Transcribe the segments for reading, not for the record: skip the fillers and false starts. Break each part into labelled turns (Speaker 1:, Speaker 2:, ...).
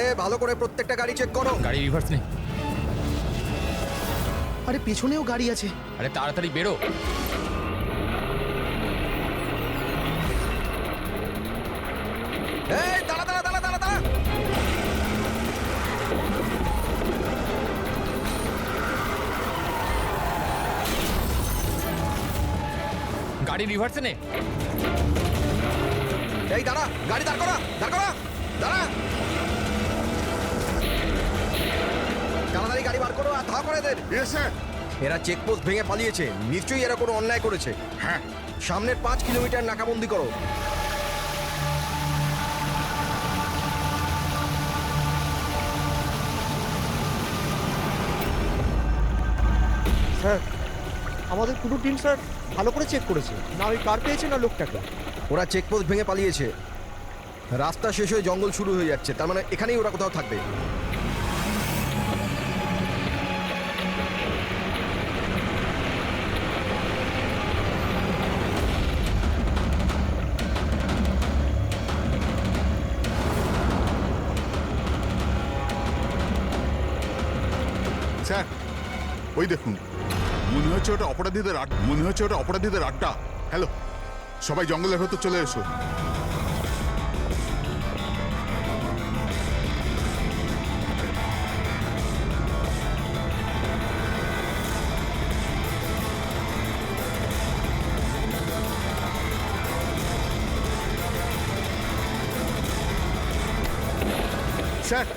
Speaker 1: আরে ভালো করে প্রত্যেকটা গাড়ি চেক করো।
Speaker 2: গাড়ি রিভার্স নে।
Speaker 3: আরে পেছনেও গাড়ি আছে।
Speaker 2: আরে তাড়াতাড়ি বেরো।
Speaker 1: এই দাঁড়া দাঁড়া দাঁড়া দাঁড়া দাঁড়া।
Speaker 2: গাড়ি রিভার্সে নে।
Speaker 1: এই দাঁড়া, গাড়ি দাঁড় করা, দাঁড় করা, দাঁড়া। তাড়াতাড়ি গাড়ি বার করো আর ধা করে দেন। এরা চেকপোস্ট ভেঙে পালিয়েছে, নিশ্চয়ই এরা কোনো অন্যায় করেছে।
Speaker 4: হ্যাঁ,
Speaker 1: সামনের 5 কিলোমিটার নাকাবন্দি করো।
Speaker 3: স্যার আমাদের পুরো টিম স্যার ভালো করে চেক করেছে, না ওই কার পেয়েছে না লোকটাকে।
Speaker 1: ওরা চেকপোস্ট ভেঙে পালিয়েছে, রাস্তা শেষ হয়ে জঙ্গল শুরু হয়ে যাচ্ছে, তার মানে এখানেই ওরা কোথাও থাকবে।
Speaker 4: স্যার ওই দেখুন, মনে হচ্ছে ওটা অপরাধীদের আড্ডা। হ্যালো, সবাই জঙ্গলের ভেতর চলে এসো। স্যার,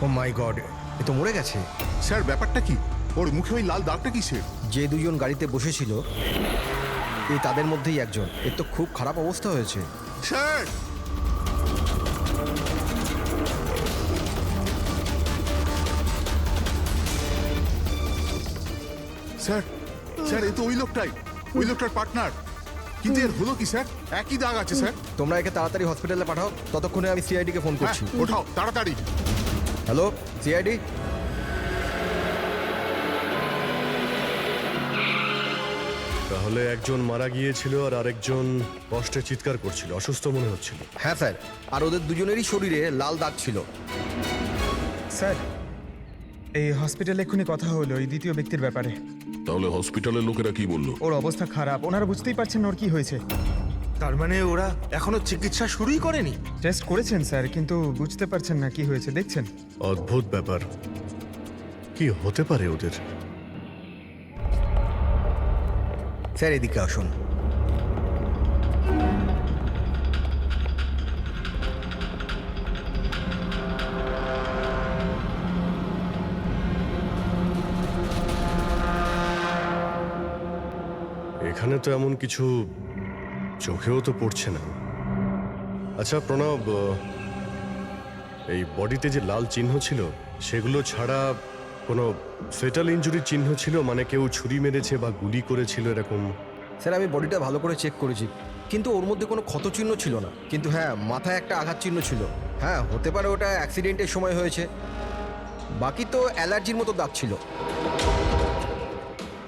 Speaker 1: ও মাই গড, এ তো মরে গেছে।
Speaker 4: স্যার ব্যাপারটা কি? ওর মুখে ওই লাল দাগটা কিসের?
Speaker 1: যে দুজন গাড়িতে বসেছিল এই তাদের মধ্যেই একজন। এর তো খুব খারাপ অবস্থা হয়েছে।
Speaker 4: স্যার, স্যার, স্যার এ তো ওই লোকটার পার্টনার। কিন্তু এর হলো কি স্যার? একই দাগ আছে স্যার।
Speaker 1: তোমরা একে তাড়াতাড়ি হসপিটালে পাঠাও, ততক্ষণে আমি সিআইডিকে ফোন
Speaker 4: হ্যাঁ,
Speaker 1: করছি।
Speaker 4: ওঠাও তাড়াতাড়ি।
Speaker 1: Hello CID.
Speaker 5: তাহলে একজন মারা গিয়েছিল আর আরেকজন কষ্টে চিৎকার করছিল, অসুস্থ মনে হচ্ছিল।
Speaker 1: হ্যাঁ স্যার, আর ওদের দুজনেরই শরীরে লাল দাগ ছিল।
Speaker 6: স্যার এই হসপিটালে এক্ষুনি কথা হলো এই দ্বিতীয় ব্যক্তির ব্যাপারে।
Speaker 7: তাহলে হসপিটালের লোকেরা কি বললো?
Speaker 6: ওর অবস্থা খারাপ, ওনারা বুঝতেই পারছেন না ওর কি হয়েছে।
Speaker 3: তার মানে ওরা এখনো চিকিৎসা শুরুই করেনি?
Speaker 6: টেস্ট করেছেন স্যার, কিন্তু বুঝতে পারছেন না কি হয়েছে। দেখছেন
Speaker 5: অদ্ভুত ব্যাপার, কি হতে পারে ওদের?
Speaker 1: স্যার এদিকে আসুন।
Speaker 5: এখানে তো এমন কিছু চোখেও তো পড়ছে না। আচ্ছা প্রণব, এই বডিতে যে লাল চিহ্ন ছিল সেগুলো ছাড়া কোনো ফেটাল ইনজুরির চিহ্ন ছিল? মানে কেউ ছুরি মেরেছে বা গুলি করেছিল এরকম?
Speaker 1: স্যার আমি বডিটা ভালো করে চেক করেছি, কিন্তু ওর মধ্যে কোনো ক্ষত চিহ্ন ছিল না। কিন্তু হ্যাঁ, মাথায় একটা আঘাত চিহ্ন ছিল। হ্যাঁ হতে পারে ওটা অ্যাক্সিডেন্টের সময় হয়েছে। বাকি তো অ্যালার্জির মতো দাগ ছিল।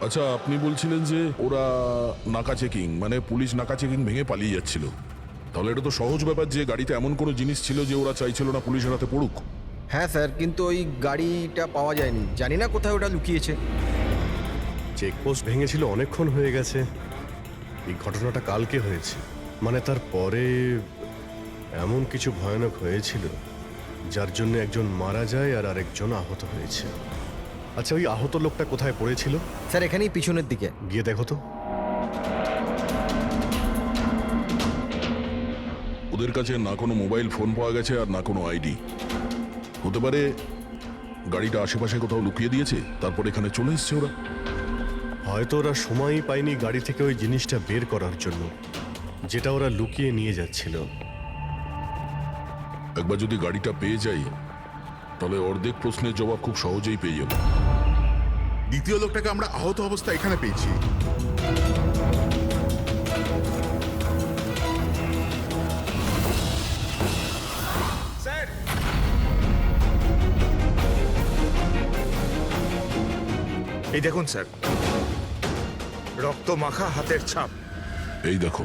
Speaker 7: আচ্ছা, আপনি বলছিলেন যে ওরা নাকা চেকিং, মানে পুলিশ নাকা চেকিং ভেঙে পালিয়ে যাচ্ছিল। তাহলে এটা তো সহজ ব্যাপার যে গাড়িতে এমন কোনো জিনিস ছিল যে ওরা চাইছিল না পুলিশের হাতে পড়ুক।
Speaker 1: হ্যাঁ স্যার, কিন্তু ওই গাড়িটা পাওয়া যায়নি, জানি না কোথায় ওটা লুকিয়েছে।
Speaker 5: চেকপোস্ট ভেঙেছিল অনেকক্ষণ হয়ে গেছে, এই ঘটনাটা কালকে হয়েছে। মানে তারপরে এমন কিছু ভয়ানক হয়েছিল যার জন্য একজন মারা যায় আর আরেকজন আহত হয়েছে। আচ্ছা ওই আহত লোকটা কোথায় পড়েছিল?
Speaker 1: স্যার এখানেই পিছনের দিকে।
Speaker 5: গিয়ে দেখো তো।
Speaker 7: ওদের কাছে না কোনো মোবাইল ফোন পাওয়া গেছে আর না কোনো আইডি। হতে পারে গাড়িটা আশেপাশে কোথাও লুকিয়ে দিয়েছে, তারপর এখানে চলে এসছে ওরা।
Speaker 5: হয়তো ওরা সময়ই পায়নি গাড়ি থেকে ওই জিনিসটা বের করার জন্য, যেটা ওরা লুকিয়ে নিয়ে যাচ্ছিল।
Speaker 7: একবার যদি গাড়িটা পেয়ে যাই তাহলে অর্ধেক প্রশ্নের জবাব খুব সহজেই পেয়ে যাব।
Speaker 4: দ্বিতীয় লোকটাকে আমরা আহত অবস্থা এখানে পেয়েছি।
Speaker 6: স্যার
Speaker 3: এই দেখুন স্যার,
Speaker 8: রক্ত মাখা হাতের ছাপ।
Speaker 7: এই দেখো,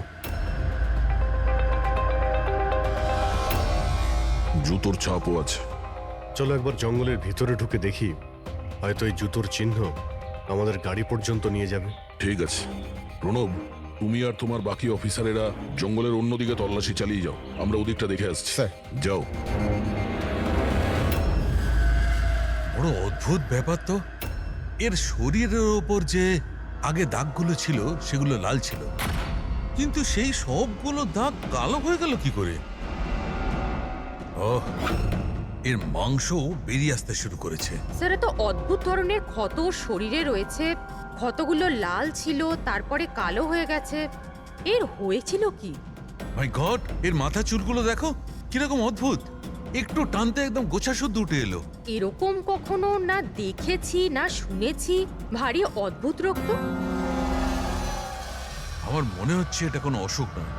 Speaker 7: জুতোর ছাপও আছে।
Speaker 5: চলো একবার জঙ্গলের ভিতরে ঢুকে দেখি, হয়তো এই জুতোর চিহ্ন আমাদের গাড়ি পর্যন্ত নিয়ে যাবে।
Speaker 7: ঠিক আছে প্রণব, তুমি আর তোমার বাকি অফিসারেরা জঙ্গলের অন্যদিকে তল্লাশি চালিয়ে যাও, আমরা ওদিকটা দেখে আসছি।
Speaker 1: স্যার।
Speaker 7: যাও।
Speaker 9: বড় অদ্ভুত ব্যাপার তো, এর শরীরের ওপর যে আগে দাগগুলো ছিল সেগুলো লাল ছিল, কিন্তু সেই সবগুলো দাগ কালো হয়ে গেল কি করে? ওহ, এর মাংস বেরিয়ে আসতে শুরু করেছে।
Speaker 10: স্যার এত অদ্ভুত ধরনের ক্ষত শরীরে রয়েছে, ক্ষতগুলো লাল ছিল তারপরে কালো হয়ে গেছে, এর হয়েছিল কি?
Speaker 9: মাই গড, এর মাথা চুলগুলো দেখো কিরকম অদ্ভুত, একটু টানতে একদম গোছা শুদ্ধ উঠে এলো।
Speaker 10: এরকম কখনো না দেখেছি না শুনেছি, ভারী অদ্ভুত রক্ত।
Speaker 9: আমার মনে হচ্ছে এটা কোনো অসুখ নয়,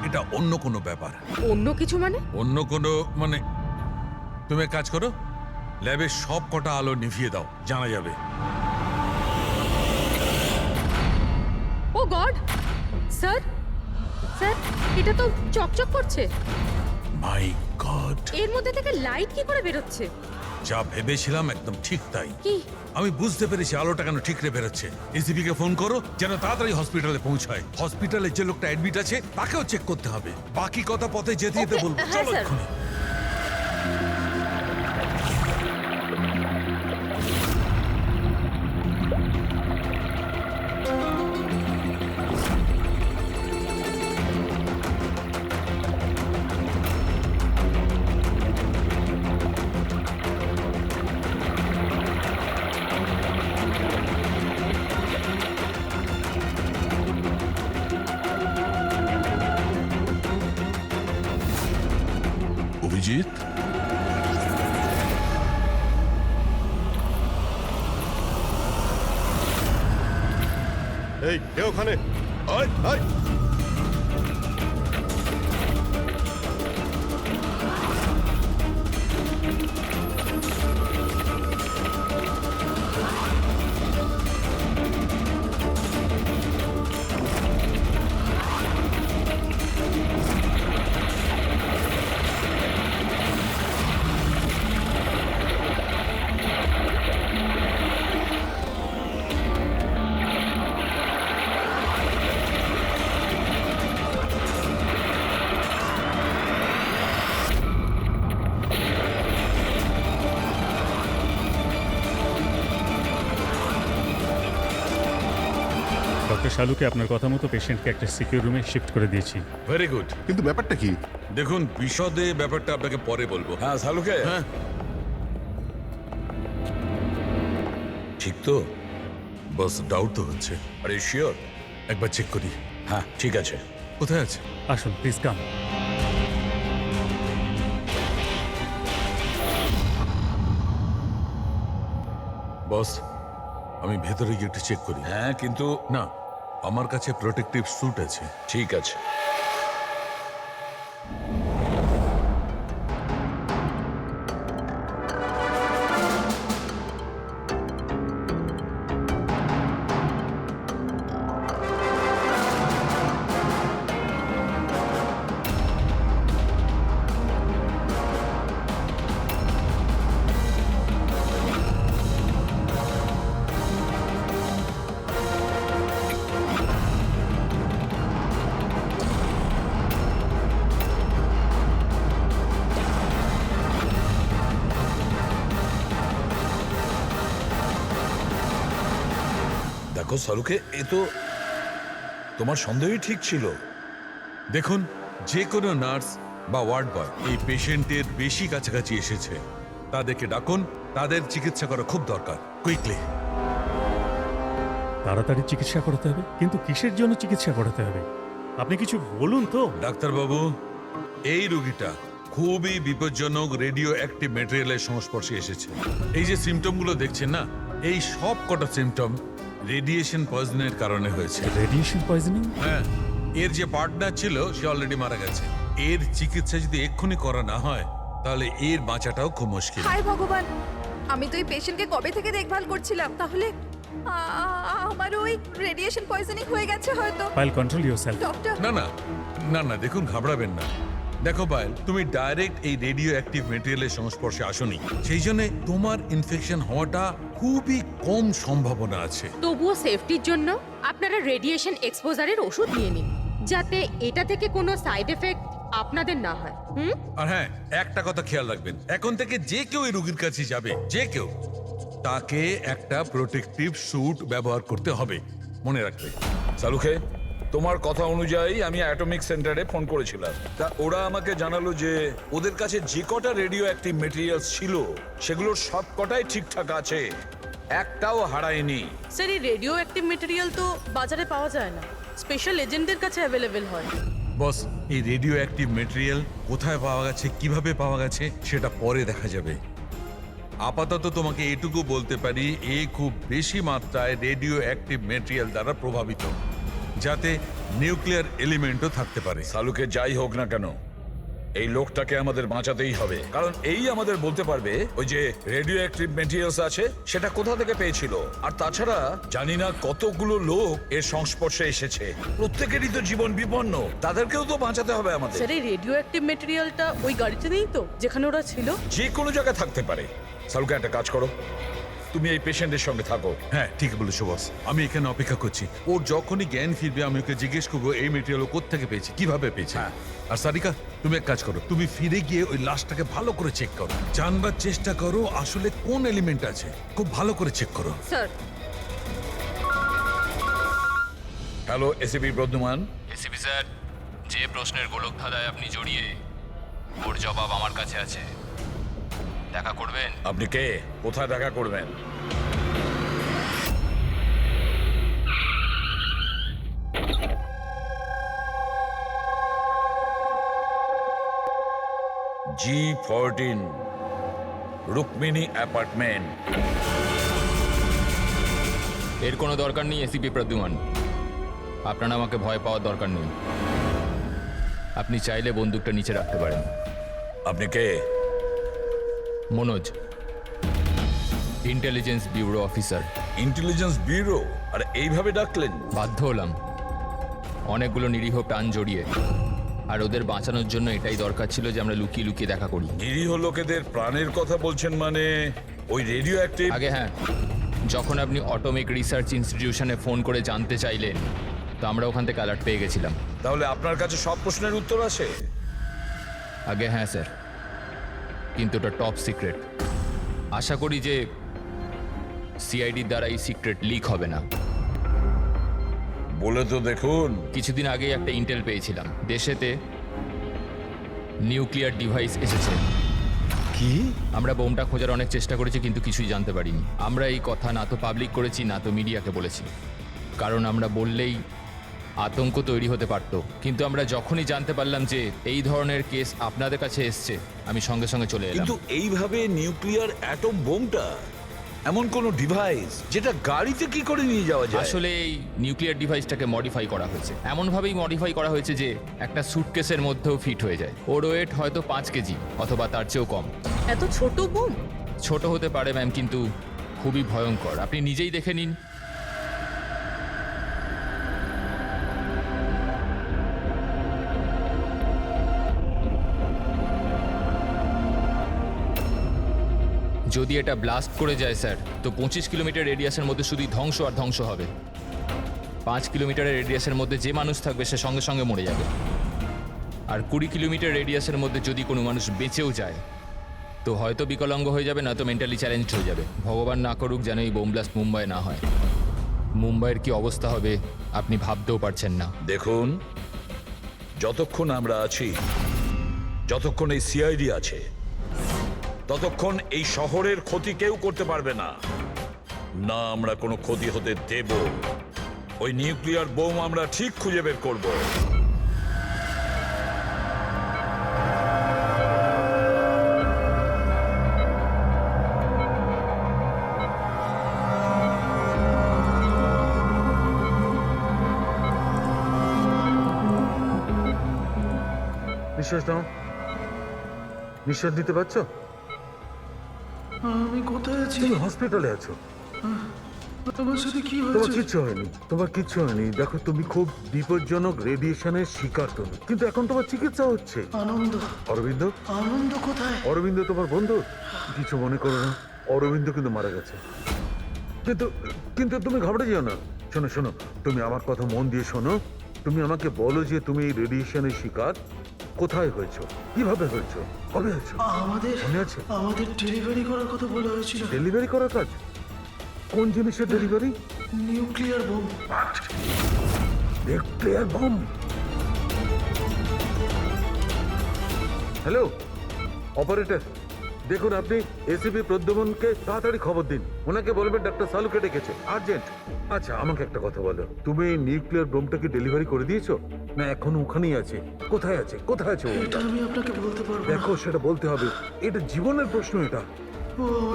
Speaker 9: এটা অন্য কোনো ব্যাপার।
Speaker 10: অন্য কিছু মানে?
Speaker 9: অন্য কোনো মানে, তুমি এক কাজ করো, ল্যাবের সব কটা আলো নিভিয়ে দাও, জানা যাবে।
Speaker 10: ও গড, স্যার স্যার এটা তো চকচক করছে,
Speaker 9: মাই গড,
Speaker 10: এর মধ্যে থেকে লাইট কি করে বেরোচ্ছে?
Speaker 9: যা ভেবেছিলাম একদম ঠিক তাই।
Speaker 10: কি?
Speaker 9: আমি বুঝতে পেরেছি আলোটা কেন ঠিকরে বেরোচ্ছে। এসিপি কে ফোন করো যেন তাড়াতাড়ি হসপিটালে পৌঁছায়। হসপিটালে যে লোকটা অ্যাডমিট আছে তাকেও চেক করতে হবে, বাকি কথা পথে যেতে যেতে
Speaker 10: Okay,
Speaker 9: বলবো।
Speaker 10: হ্যাঁ,
Speaker 9: চলো
Speaker 10: স্যার।
Speaker 9: এক্ষুনি।
Speaker 7: অভিজিৎ,
Speaker 5: এই কে ওখানে? আয় আয়।
Speaker 11: ডক্টর শালুকে আপনার কথা মতো পেশেন্টকে একটা সিকিউর রুমে শিফট করে দিয়েছি।
Speaker 9: Very good.
Speaker 4: কিন্তু ব্যাপারটা কি?
Speaker 9: দেখুন, বিশদে ব্যাপারটা আপনাকে পরে বলবো। হ্যাঁ শালুকে, হ্যাঁ ঠিক তো, বাস ডাউট তো হচ্ছে। আরে শিওর? একবার চেক করি। হ্যাঁ ঠিক আছে। কোথায় আছে?
Speaker 11: আসুন প্লিজ কাম।
Speaker 9: বস, আমি ভেতরে গিয়ে একটু চেক করি।
Speaker 8: হ্যাঁ কিন্তু
Speaker 9: না, আমার কাছে প্রোটেক্টিভ স্যুট আছে।
Speaker 8: ঠিক আছে।
Speaker 9: দেখো শালুকে, এ তো তোমার সন্দেহই ঠিক ছিল। দেখুন, যে কোনো নার্স বা ওয়ার্ড বয় এই পেশেন্টের বেশি কাছাকাছি এসেছে, তাদেরকে ডাকুন, তাদের চিকিৎসা করা খুব দরকার, কুইকলি।
Speaker 11: তাড়াতাড়ি চিকিৎসা করাতে হবে, কিন্তু কিসের জন্য চিকিৎসা করাতে হবে আপনি কিছু বলুন তো।
Speaker 9: ডাক্তারবাবু, এই রোগীটা খুবই বিপজ্জনক রেডিও অ্যাক্টিভ ম্যাটেরিয়ালের সংস্পর্শে এসেছে। এই যে সিমটমগুলো দেখছেন না, এই সব কটা সিমটম রেডিয়েশন পয়জনের কারণে হয়েছে।
Speaker 11: Radiation poisoning?
Speaker 9: হ্যাঁ, এর যে পার্টনার ছিল সে অলরেডি মারা গেছে। এর চিকিৎসা যদি এক্ষুনি করা না হয় তাহলে এর বাঁচাটাও খুব মুশকিল।
Speaker 10: হায় ভগবান, আমি তো এই পেশেন্টকে কবে থেকে দেখভাল করছিলাম, তাহলে
Speaker 8: আমার ওই রেডিয়েশন পয়জনিং হয়ে গেছে হয়তো।
Speaker 11: Pile control yourself.
Speaker 8: ডক্টর,
Speaker 9: না না না না দেখুন, ঘাবড়াবেন না। দেখো পায়েল, তুমি ডাইরেক্ট এই রেডিও অ্যাক্টিভ মেটেরিয়ালের সংস্পর্শে আসোনি, সেই জন্য তোমার ইনফেকশন হওয়াটা খুবই কম সম্ভাবনা আছে।
Speaker 10: তবুও সেফটির জন্য আপনারা রেডিয়েশন এক্সপোজারের ওষুধ নিয়ে নিন, যাতে এটা থেকে কোনো সাইড এফেক্ট আপনাদের না হয়।
Speaker 9: আর হ্যাঁ, একটা কথা খেয়াল রাখবেন, এখন থেকে যে কেউ এই রোগীর কাছে যাবে, যে কেউ, তাকে একটা প্রোটেক্টিভ স্যুট ব্যবহার করতে হবে, মনে রাখবে।
Speaker 12: সালুখে, তোমার কথা অনুযায়ী আমি অ্যাটমিক সেন্টারে ফোন করেছিলাম। তা ওরা আমাকে জানালো যে ওদের কাছে যে কটা রেডিও অ্যাক্টিভ মেটেরিয়ালস ছিল সেগুলোর সব কটাই ঠিকঠাক আছে, একটাও হারায়নি।
Speaker 8: স্যার এই রেডিও অ্যাক্টিভ মেটেরিয়াল তো বাজারে পাওয়া যায় না, স্পেশাল এজেন্টদের কাছে অ্যাভেলেবেল হয়।
Speaker 9: বস, এই রেডিও অ্যাক্টিভ মেটেরিয়াল কোথায় পাওয়া গেছে, কিভাবে পাওয়া গেছে সেটা পরে দেখা যাবে। আপাতত তোমাকে এটুকু বলতে পারি, এ খুব বেশি মাত্রায় রেডিও অ্যাক্টিভ মেটেরিয়াল দ্বারা প্রভাবিত, যাতে নিউক্লিয়ার এলিমেন্টও থাকতে পারে।
Speaker 12: সালুকে যাই হোক না কেন, এই লোকটাকে আমাদের বাঁচাতেই হবে, কারণ এই আমাদের বলতে পারবে ওই যে রেডিও অ্যাক্টিভ মেটেরিয়ালস আছে সেটা কোথা থেকে পেয়েছিল। আর তাছাড়া জানি না কতগুলো লোক এর সংস্পর্শে এসেছে, প্রত্যেকেরই তো জীবন বিপন্ন, তাদেরকেও তো বাঁচাতে হবে আমাদের।
Speaker 8: স্যার এই রেডিও অ্যাক্টিভ মেটেরিয়ালটা ওই গাড়িতে নেই তো যেখানে ওরা ছিল?
Speaker 12: যে কোনো জায়গায় থাকতে পারে। সালুকে একটা কাজ করো, তুমি এই পেশেন্টের সঙ্গে থাকো।
Speaker 9: হ্যাঁ, ঠিক বলেছো বস, আমি এখানে অপেক্ষা করছি। ওর যখনই জ্ঞান ফিরবে আমি ওকে জিজ্ঞেস করবো এই মেটেরিয়াল ও কোত্থেকে পেয়েছে, কিভাবে পেয়েছে। আর সারিকা, তুমি এক কাজ করো, তুমি ফিরে গিয়ে ওই লাশটাকে ভালো করে চেক করো, জানবার চেষ্টা করো আসলে কোন এলিমেন্ট আছে, খুব ভালো করে চেক করো।
Speaker 10: Sir,
Speaker 12: hello ACP Bardhaman.
Speaker 2: ACP sir, যে প্রশ্নের গোলক ধাঁধায় আপনি জড়িয়ে, ওর জবাব আমার কাছে আছে। দেখা করবেন?
Speaker 12: আপনি কে, কোথায় দেখা করবেন? G14 Rukmini apartment.
Speaker 2: এর কোনো দরকার নেই এসিপি প্রদ্যুমান, আপনার আমাকে ভয় পাওয়ার দরকার নেই। আপনি চাইলে বন্দুকটা নিচে রাখতে পারেন।
Speaker 12: আপনি কে?
Speaker 2: Manoj, intelligence bureau officer.
Speaker 12: Intelligence bureau? আর এইভাবে ডাকলেন?
Speaker 2: বাধ্য হলাম, অনেকগুলো নিরীহ প্রাণ জড়িয়ে, আর ওদের বাঁচানোর জন্য এটাই দরকার ছিল যে আমরা লুকিয়ে লুকিয়ে দেখা করি।
Speaker 12: নিরীহ লোকেদের প্রাণের কথা বলছেন মানে ওই রেডিও অ্যাক্টিভ?
Speaker 2: আগে হ্যাঁ, যখন আপনি অটোমিক রিসার্চ ইনস্টিটিউশনে ফোন করে জানতে চাইলেন, তো আমরা ওখান থেকে অ্যালার্ট পেয়ে গেছিলাম।
Speaker 12: তাহলে আপনার কাছে সব প্রশ্নের উত্তর আছে?
Speaker 2: আগে হ্যাঁ স্যার, কিন্তু ওটা টপ সিক্রেট। আশা করি যে সিআইডির দ্বারা এই সিক্রেট লিক হবে না।
Speaker 12: বলে তো দেখুন।
Speaker 2: কিছুদিন আগেই একটা ইন্টেল পেয়েছিলাম, দেশেতে নিউক্লিয়ার ডিভাইস এসেছে।
Speaker 12: কি?
Speaker 2: আমরা বোমটা খোঁজার অনেক চেষ্টা করেছি, কিন্তু কিছুই জানতে পারিনি। আমরা এই কথা না তো পাবলিক করেছি, না তো মিডিয়াকে বলেছি, কারণ আমরা বললেই আতঙ্ক তৈরি হতে পারত। কিন্তু আমরা যখনই জানতে পারলাম যে এই ধরনের কেস আপনাদের কাছে এসছে, আমি সঙ্গে সঙ্গে চলে এলাম।
Speaker 12: কিন্তু এইভাবে নিউক্লিয়ার অ্যাটম বোমটা, এমন কোন ডিভাইস যেটা গাড়িতে কি করে নিয়ে যাওয়া যায়?
Speaker 2: আসলে এই নিউক্লিয়ার ডিভাইসটাকে মডিফাই করা হয়েছে, এমনভাবেই মডিফাই করা হয়েছে যে একটা সুটকেসের মধ্যেও ফিট হয়ে যায়। ওর ওয়েট হয়তো 5 কেজি অথবা তার চেয়েও কম।
Speaker 8: এত ছোট বোম?
Speaker 2: ছোট হতে পারে ম্যাম, কিন্তু খুবই ভয়ঙ্কর। আপনি নিজেই দেখে নিন। যদি এটা ব্লাস্ট করে যায় স্যার, তো 25 কিলোমিটার রেডিয়াসের মধ্যে শুধুই ধ্বংস আর ধ্বংস হবে। 5 কিলোমিটারের রেডিয়াসের মধ্যে যে মানুষ থাকবে সে সঙ্গে সঙ্গে মরে যাবে। আর 20 কিলোমিটার রেডিয়াসের মধ্যে যদি কোনো মানুষ বেঁচেও যায়, তো হয়তো বিকলাঙ্গ হয়ে যাবে, না তো মেন্টালি চ্যালেঞ্জ হয়ে যাবে। ভগবান না করুক যেন এই বোম ব্লাস্ট মুম্বাই না হয়। মুম্বাইয়ের কি অবস্থা হবে আপনি ভাবতেও পারছেন না।
Speaker 12: দেখুন, যতক্ষণ আমরা আছি, যতক্ষণ এই সিআইডি আছে, ততক্ষণ এই শহরের ক্ষতি কেউ করতে পারবে না। না আমরা কোনো ক্ষতি হতে দেব। ওই নিউক্লিয়ার বোম আমরা ঠিক খুঁজে বের করব।
Speaker 3: নিঃশ্বাস নাও, নিঃশ্বাস নিতে পারছো?
Speaker 6: আমি কোথায় আছি?
Speaker 3: তুমি হসপিটালে আছো।
Speaker 13: তোমার কিচ্ছু হয়নি, তোমার কিচ্ছু হয়নি। দেখো তুমি খুব বিপজ্জনক রেডিয়েশনের শিকার তুমি, কিন্তু এখন তোমার চিকিৎসা হচ্ছে।
Speaker 3: আনন্দ,
Speaker 13: অরবিন্দ,
Speaker 3: আনন্দ কোথায়?
Speaker 13: অরবিন্দ তোমার বন্ধু? কিছু মনে করো না, অরবিন্দ কিন্তু মারা গেছে। কিন্তু কিন্তু তুমি ঘাবড়ে যেও না। শোনো শোনো, তুমি আমার কথা মন দিয়ে শোনো। তুমি আমাকে বলো যে তুমি এই রেডিয়েশনের শিকার কোথায় হয়েছো, কিভাবে হয়েছো, কবে হয়েছো? মনে আছে?
Speaker 3: আমাদের ডেলিভারি করার কথা বলা হয়েছিল।
Speaker 13: ডেলিভারি করার কাজ? কোন জিনিসের delivery?
Speaker 3: Nuclear bomb.
Speaker 13: Nuclear bomb? Hello operator, দেখুন আপনি এসিপি প্রদ্যুমনকে তাড়াতাড়ি খবর দিন। ওনাকে বলবেন ডাক্তার সালুকে ডেকেছে, আর্জেন্ট। আচ্ছা আমাকে একটা কথা বলো, তুমি এই নিউক্লিয়ার বোমটা কি ডেলিভারি করে দিয়েছো, না এখন ওখানেই আছে? কোথায় আছে, কোথায় আছে
Speaker 3: এটা আমি আপনাকে বলতে পারবো না।
Speaker 13: দেখো সেটা বলতে হবে, এটা জীবনের প্রশ্ন। এটা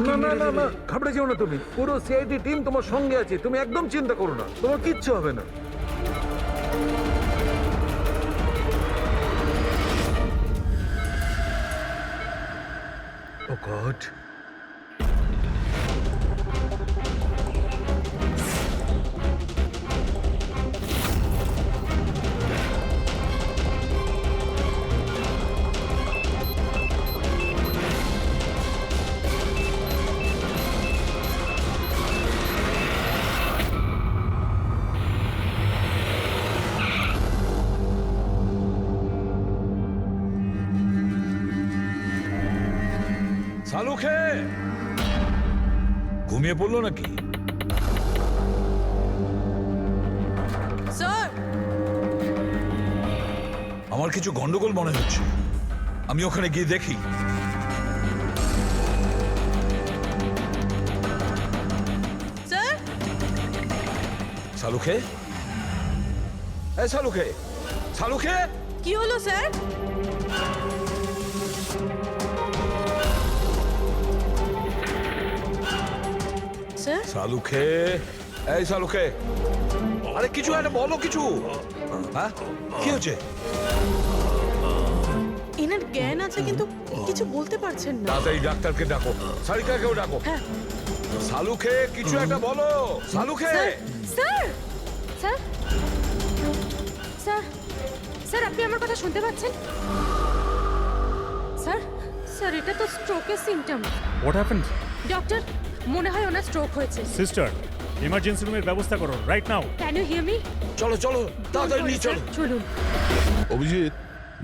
Speaker 13: না না না না, ঘাবড়ে যেও না তুমি। পুরো সিআইডি টিম তোমার সঙ্গে আছে, তুমি একদম চিন্তা করো না, তোমার কিচ্ছু হবে না। Oh God.
Speaker 12: সালুখে ঘুমিয়ে পড়লো নাকি?
Speaker 8: স্যার,
Speaker 12: আমার কিছু গন্ডগোল মনে হচ্ছে, আমি ওখানে গিয়ে দেখি।
Speaker 8: স্যার,
Speaker 12: সালুখে, এই সালুখে, সালুখে,
Speaker 8: কি হলো স্যার? স্যার,
Speaker 12: সালুখে, এই সালুখে, আরে কিছু একটা বলো, কিছু। হ্যাঁ কি হচ্ছে?
Speaker 8: এনার জ্ঞান আছে কিন্তু কিছু বলতে পারছেন না।
Speaker 12: তাড়াতাড়ি ডাক্তারকে ডাকো, সারিকাকেও ডাকো।
Speaker 8: হ্যাঁ।
Speaker 12: সালুখে কিছু একটা বলো, Salunkhe.
Speaker 10: Sir sir sir sir, আপনি আমার কথা শুনতে পাচ্ছেন? স্যার স্যার, এটা তো স্ট্রোকের সিমটম।
Speaker 11: What happened?
Speaker 10: ডক্টর, মনে হয় ওনার স্ট্রোক হয়েছে।
Speaker 11: সিস্টার, ইমার্জেন্সি রুমের ব্যবস্থা করো right now.
Speaker 10: Can you hear me?
Speaker 12: চলো চলো তাড়াতাড়ি নিয়ে চলো।
Speaker 10: চলুন।
Speaker 7: অভিজিৎ,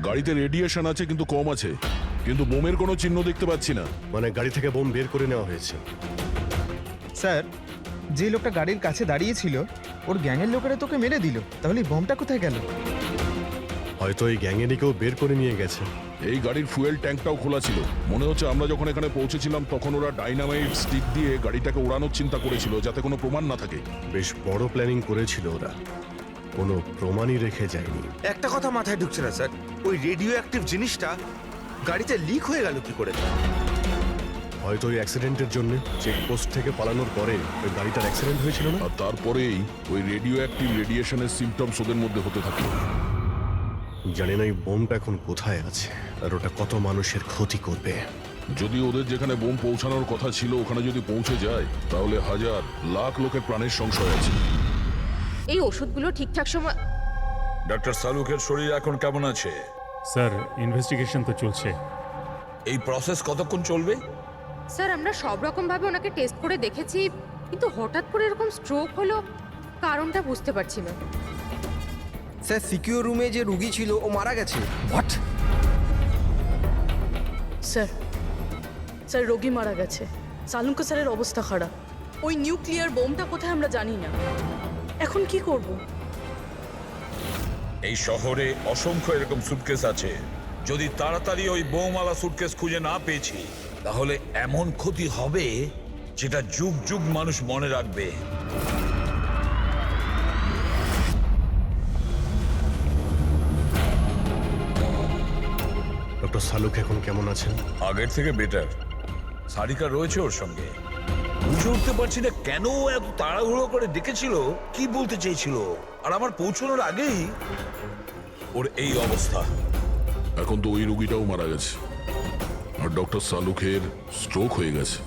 Speaker 7: গাড়িতে রেডিয়েশন আছে কিন্তু কম আছে, কিন্তু বোমের কোনো চিহ্ন দেখতে পাচ্ছি না।
Speaker 5: মানে গাড়ি থেকে বোম বের করে নেওয়া হয়েছে।
Speaker 6: স্যার, যে লোকটা গাড়ির কাছে দাঁড়িয়েছিল ওর গ্যাংয়ের লোকেরা তোকে মেরে দিল, তাহলে এই বমটা কোথায় গেল?
Speaker 5: হয়তো এই গ্যাংয়েরই কেউ বের করে নিয়ে গেছে।
Speaker 7: এই গাড়ির ফুয়েল ট্যাঙ্কটাও খোলা ছিল। মনে হচ্ছে আমরা যখন এখানে পৌঁছেছিলাম তখন ওরা ডাইনামাইট স্টিক দিয়ে গাড়িটাকে ওড়ানোর চিন্তা করেছিল, যাতে কোনো প্রমাণ না থাকে।
Speaker 5: বেশ বড় প্ল্যানিং করেছিল ওরা, কোনো প্রমাণই রেখে যায়নি।
Speaker 14: একটা কথা মাথায় ঢুকছে না স্যার, ওই রেডিও অ্যাক্টিভ জিনিসটা গাড়িতে লিক হয়ে গেল কি করে?
Speaker 5: হয়তো ওই অ্যাক্সিডেন্টের জন্য চেকপোস্ট থেকে পালানোর পরে ওই গাড়িটার অ্যাক্সিডেন্ট হয়েছিল না?
Speaker 7: আর তারপরেই ওই রেডিও অ্যাক্টিভ রেডিয়েশনের সিমটমস ওদের মধ্যে হতে থাকলো।
Speaker 5: জানি না এই বোমটা এখন কোথায় আছে আর ওটা কত মানুষের ক্ষতি করবে।
Speaker 7: যদি ওদের যেখানে বোম পৌঁছানোর কথা ছিল ওখানে যদি পৌঁছে যায়, তাহলে হাজার লাখ লোকের প্রাণের সংশয় আছে।
Speaker 10: এই ওষুধগুলো ঠিকঠাক সময়।
Speaker 12: ডক্টর সালুকের শরীর এখন কেমন আছে?
Speaker 11: স্যার, ইনভেস্টিগেশন তো চলছে।
Speaker 12: এই প্রসেস কতক্ষণ চলবে?
Speaker 10: স্যার, আমরা সব রকম ভাবে ওনাকে টেস্ট করে দেখেছি, কিন্তু হঠাৎ করে এরকম স্ট্রোক হলো, কারণটা বুঝতে পারছি না।
Speaker 1: স্যার, সিকিউর রুমে যে রুগী ছিল ও মারা গেছে।
Speaker 6: হোয়াট?
Speaker 8: স্যার, স্যার রোগী মারা গেছে। সালুঙ্কা স্যারের অবস্থা খারাপ। ওই নিউক্লিয়ার বোমটা কোথায় আমরা জানি না। এখন কি করব?
Speaker 12: এই শহরে অসংখ্য এরকম সুটকেস আছে। যদি তাড়াতাড়ি ওই বোমওয়ালা সুটকেস খুঁজে না পেয়েছি, তাহলে এমন ক্ষতি হবে যেটা যুগ যুগ মানুষ মনে রাখবে।
Speaker 5: ডক্টর সালুক এখন কেমন আছেন?
Speaker 12: আগের থেকে বেটার। সারিকা রয়েছে ওর সঙ্গে। বুঝে উঠতে পারছি না কেন এত তাড়াহুড়ো করে ডেকেছিল, কি বলতে চেয়েছিল, আর আমার পৌঁছানোর আগেই ওর এই অবস্থা।
Speaker 7: এখন তো ওই রুগীটাও মারা গেছে আর ডক্টর সালুকের স্ট্রোক হয়ে গেছে।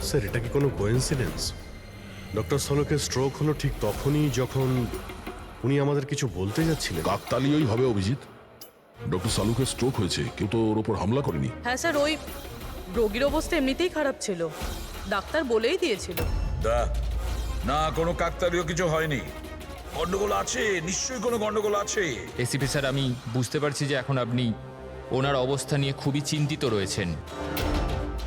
Speaker 5: স্যার, এটা কি কোনো কোইন্সিডেন্স? ডক্টর সলোকের স্ট্রোক হলো ঠিক তখনই যখন উনি আমাদের কিছু বলতে যাচ্ছিলেন।
Speaker 7: কাকতালীয়ই হবে অভিজিৎ। ডক্টর সালুকের স্ট্রোক হয়েছে, কেউ তো ওর ওপর হামলা করেনি।
Speaker 8: হ্যাঁ স্যার, ওই রোগীর অবস্থা এমনিতেই খারাপ ছিল, ডাক্তার বলেই দিয়েছিল।
Speaker 12: না, কোনো কাকতালীয় কিছু হয়নি। গন্ডগোল আছে, নিশ্চয়ই কোনো গন্ডগোল আছে।
Speaker 2: এসিপি স্যার, আমি বুঝতে পারছি যে এখন আপনি ওনার অবস্থা নিয়ে খুবই চিন্তিত রয়েছেন,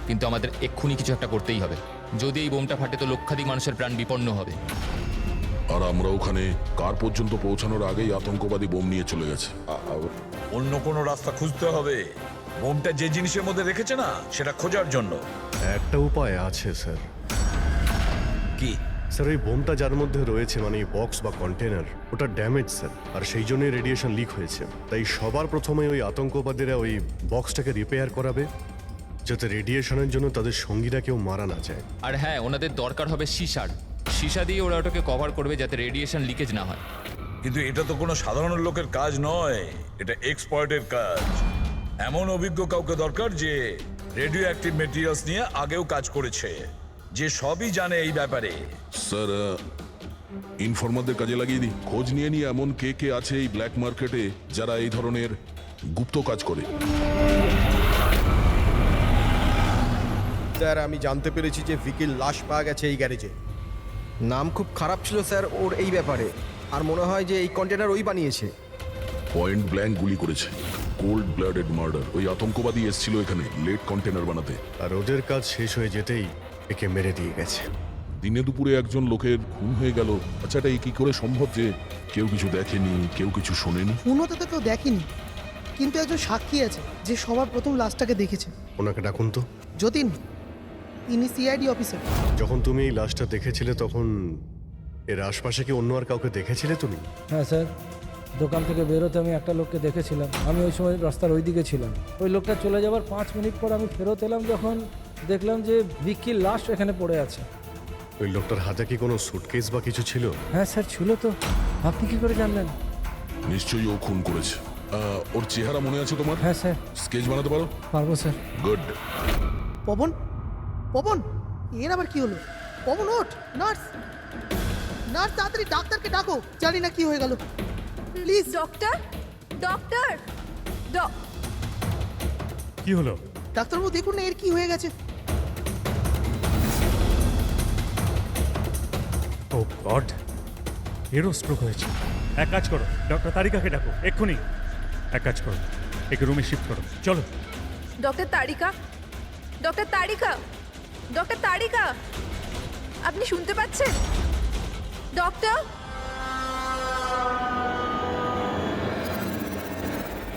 Speaker 2: কিন্তু আমাদের এক্ষুনি কিছু একটা করতেই হবে। যদি এই বোমটা ফাটে তো লক্ষাধিক মানুষের প্রাণ বিপন্ন হবে।
Speaker 7: আর আমরা ওখানে কার পর্যন্ত পৌঁছানোর আগেই আতঙ্কবাদী বোম নিয়ে চলে গেছে।
Speaker 12: অন্য কোনো রাস্তা খুঁজতে হবে। বোমটা যে জিনিসের মধ্যে রেখেছে না, সেটা খোঁজার জন্য।
Speaker 5: একটা উপায় আছে স্যার।
Speaker 12: কি
Speaker 5: স্যার? ওই বোমটা যার মধ্যে রয়েছে, মানে বক্স বা কন্টেনার, ওটা ড্যামেজ স্যার, আর সেই জন্যই রেডিয়েশন লিক হয়েছে। তাই সবার প্রথমে ওই আতঙ্কবাদীরা ওই বক্সটাকে রিপেয়ার করাবে, যাতে রেডিয়েশনের জন্য তাদের সঙ্গীরা কেউ মারা না যায়।
Speaker 2: আর হ্যাঁ, ওনাদের দরকার হবে সীসা দিয়ে ওরা ওটাকে কভার করবে যাতে রেডিয়েশন লিকেজ না হয়।
Speaker 12: কিন্তু এটা তো কোনো সাধারণ লোকের কাজ নয়, এটা এক্সপার্টের কাজ। এমন অভিজ্ঞ কাউকে দরকার যে রেডিও অ্যাক্টিভ মেটেরিয়ালস নিয়ে আগেও কাজ করেছে, যে সবই জানে এই ব্যাপারে।
Speaker 7: স্যার, ইনফরমারদের কাজে লাগিয়ে দিই। খোঁজ নিয়ে নিয়ে এমন কে কে আছে এই ব্ল্যাক মার্কেটে যারা এই ধরনের গুপ্ত কাজ করে।
Speaker 3: স্যার, আমি জানতে পেরেছি যে ভিকির লাশ পাওয়া গেছে এই গ্যারেজে।
Speaker 1: নাম খুব খারাপ ছিল স্যার ওর এই ব্যাপারে, আর মনে হয় যে এই কন্টেনার ওই বানিয়েছে।
Speaker 7: পয়েন্ট ব্ল্যাঙ্ক গুলি করেছে, কোল্ড ব্লাডেড মার্ডার। ওই আতঙ্কবাদী এসেছিল এখানে লেট কন্টেনার বানাতে,
Speaker 5: আর ওদের কাজ শেষ হয়ে যেতেই একে মেরে দিয়ে গেছে।
Speaker 7: দিনে দুপুরে একজন লোকের খুন হয়ে গেল। আচ্ছা, এটা কি করে সম্ভব যে কেউ কিছু দেখেনি, কেউ কিছু শোনেনি?
Speaker 15: খুন হতে তো কেউ দেখেনি, কিন্তু একজন সাক্ষী আছে যে সবার প্রথম লাশটাকে দেখেছে।
Speaker 5: ওনাকে ডাকুন তো।
Speaker 15: যতীন, ইনি সিআইডি অফিসার।
Speaker 5: যখন তুমি এই লাশটা দেখেছিলে তখন এর আশপাশে কি অন্য আর কাউকে দেখেছিলে তুমি?
Speaker 16: হ্যাঁ স্যার, দোকান থেকে বেরোতে আমি একটা লোককে দেখেছিলাম। আমি ওই সময় রাস্তার ওই দিকে ছিলাম। ওই লোকটা চলে যাওয়ার 5 মিনিট পর আমি ফেরত এলাম, যখন দেখলাম যে ভিকির লাশ এখানে পড়ে আছে।
Speaker 5: ওই লোকটার হাতে কি কোনো সুটকেস বা কিছু ছিল?
Speaker 16: হ্যাঁ স্যার, ছিল তো। আপনি কি করে জানলেন?
Speaker 7: নিশ্চয়ই ও খুন করেছে। ওর চেহারা মনে আছে তোমার?
Speaker 16: হ্যাঁ স্যার।
Speaker 7: স্কেচ বানাতে পারো?
Speaker 16: পারবো স্যার।
Speaker 7: গুড।
Speaker 15: পবন, পবন, এর আবার কি হলো? পবন ওঠ! নার্স, নার্স, তাড়াতাড়ি ডাক্তারকে ডাকো। জানি না কি হয়ে গেল। প্লিজ
Speaker 8: ডক্টর, ডক্টর,
Speaker 11: কি হলো?
Speaker 15: ডাক্তারবাবু দেখুন না এর কি হয়ে গেছে।
Speaker 11: ও গড, এরও স্ট্রোক হয়েছে। এক কাজ করো, ডক্টর তারিকাকে ডাকো এক্ষুনি। এক কাজ করো, একে রুমে শিফট করো, চলো।
Speaker 8: ডক্টর তারিকা, ডক্টর তারিকা, ডক্টর তারিকা, আপনি শুনতে পাচ্ছেন? ডক্টর,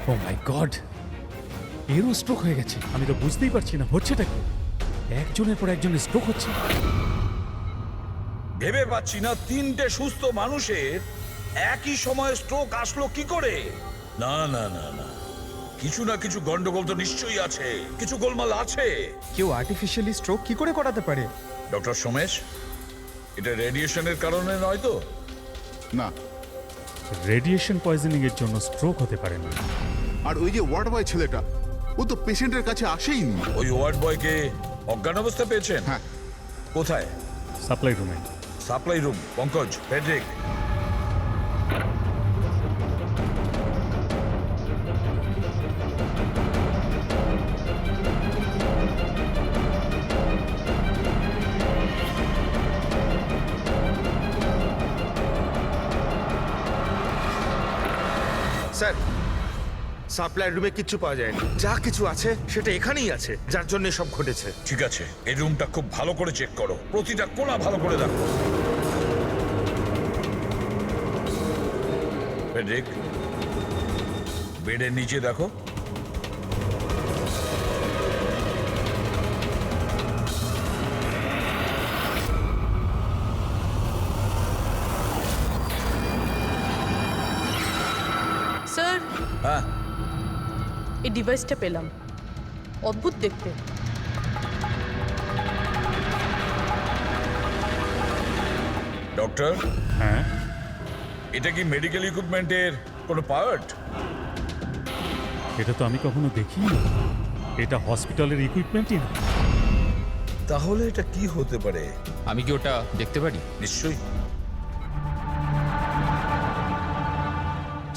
Speaker 11: ও মাই গড, এরও স্ট্রোক হয়ে গেছে। আমি তো বুঝতেই পারছি না হচ্ছেটা কি। একজনের পর একজনের স্ট্রোক হচ্ছে।
Speaker 12: ভেবে পাচ্ছি না 3টে সুস্থ মানুষের একই সময়ে স্ট্রোক আসলো কি করে। না না না না, কিছু না কিছু গন্ডগোল তো নিশ্চয়ই আছে, কিছু গোলমাল আছে।
Speaker 6: কেউ আর্টিফিশিয়ালি স্ট্রোক কি করে করাতে পারে?
Speaker 12: ডক্টর সোমেশ, এটা রেডিয়েশনের কারণে নয় তো?
Speaker 4: না,
Speaker 11: রেডিয়েশন পয়জনিং এর জন্য স্ট্রোক হতে পারে না।
Speaker 4: আর ওই যে ওয়ার্ড বয় ছেলেটা, ও তো পেশেন্টের কাছে আসেইনি।
Speaker 12: ওই ওয়ার্ড বয়কে অজ্ঞান অবস্থা পেয়েছেন?
Speaker 4: হ্যাঁ।
Speaker 11: কোথায়? সাপ্লাই রুমে।
Speaker 12: Supply room. Pankaj, Friedrich,
Speaker 14: sir, supply রুমে কিচ্ছু পাওয়া যায়নি। যা কিছু আছে সেটা এখানেই আছে, যার জন্য সব ঘটেছে।
Speaker 12: ঠিক আছে, এই রুমটা খুব ভালো করে চেক করো, প্রতিটা কোণা ভালো করে দেখো। ফেডরিক, বেডের নিচে দেখো।
Speaker 8: স্যার,
Speaker 12: হ্যাঁ,
Speaker 8: এই ডিভাইসটা পেলাম, অদ্ভুত দেখতে।
Speaker 12: ডক্টর,
Speaker 11: হ্যাঁ,
Speaker 12: এটা কি মেডিকেল ইকুইপমেন্টের কোনো পার্ট?
Speaker 11: এটা তো আমি কখনো দেখিনি। এটা হসপিটালের ইকুইপমেন্টই না।
Speaker 12: তাহলে এটা কি হতে পারে?
Speaker 2: আমি কি ওটা দেখতে পারি?
Speaker 12: নিশ্চয়ই।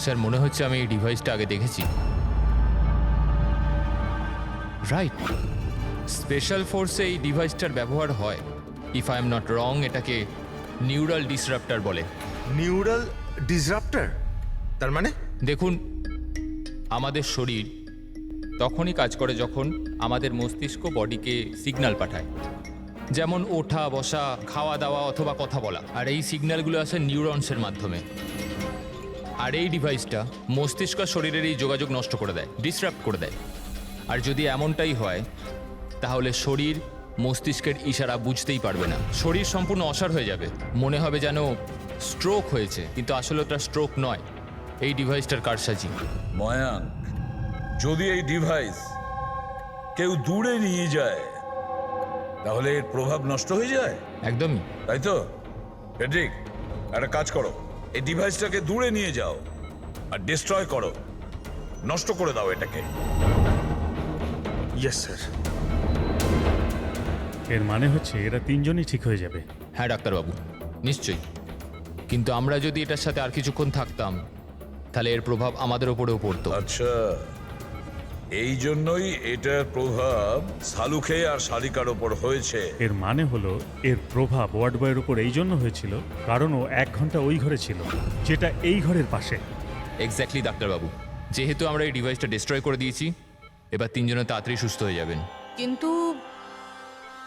Speaker 2: স্যার মনে হচ্ছে আমি এই ডিভাইসটা আগে দেখেছি। রাইট, স্পেশাল ফোর্সে এই ডিভাইসটার ব্যবহার হয়। If I am not wrong, এটাকে নিউরাল ডিসরাপ্টার বলে।
Speaker 14: নিউরাল ডিসরাপ্টার তার মানে?
Speaker 2: দেখুন, আমাদের শরীর তখনই কাজ করে যখন আমাদের মস্তিষ্ক বডিকে সিগন্যাল পাঠায়, যেমন ওঠা বসা, খাওয়া দাওয়া অথবা কথা বলা। আর এই সিগন্যালগুলো আসে নিউরনসের মাধ্যমে। আর এই ডিভাইসটা মস্তিষ্ক আর শরীরের এই যোগাযোগ নষ্ট করে দেয়, ডিসরাপ্ট করে দেয়। আর যদি এমনটাই হয় তাহলে শরীর মস্তিষ্কের ইশারা বুঝতেই পারবে না, শরীর সম্পূর্ণ অসাড় হয়ে যাবে, মনে হবে যেন স্ট্রোক হয়েছে, কিন্তু আসলে ওটা স্ট্রোক নয়, এই ডিভাইসটার কারসাজি।
Speaker 12: ময়াঙ্ক, যদি এই ডিভাইস কেউ দূরে নিয়ে যায় তাহলে এর প্রভাব নষ্ট হয়ে যায়।
Speaker 2: একদমই
Speaker 12: তাই তো? ফেডরিক, একটা কাজ করো, এই ডিভাইসটাকে দূরে নিয়ে যাও আর ডিস্ট্রয় করো, নষ্ট করে দাও এটাকে।
Speaker 14: Yes sir.
Speaker 11: এর মানে হচ্ছে এরা তিনজনই ঠিক হয়ে যাবে।
Speaker 2: হ্যাঁ ডাক্তারবাবু, নিশ্চয়ই। কিন্তু আমরা যদি এটার সাথে আর কিছুক্ষণ থাকতাম তাহলে এর প্রভাব আমাদের ওপরেও পড়তো।
Speaker 12: আচ্ছা, এই জন্যই এটার প্রভাব সালুখে আর শালিকার ওপর হয়েছে।
Speaker 11: এর মানে হলো এর প্রভাব ওয়ার্ড বয়ের উপর এই জন্য হয়েছিল কারণ ও 1 ঘন্টা ওই ঘরে ছিল, যেটা এই ঘরের পাশে।
Speaker 2: এক্স্যাক্টলি ডাক্তারবাবু, যেহেতু আমরা এই ডিভাইসটা ডিস্ট্রয় করে দিয়েছি, এবার তিনজনে তাড়াতাড়ি সুস্থ হয়ে যাবেন।
Speaker 8: কিন্তু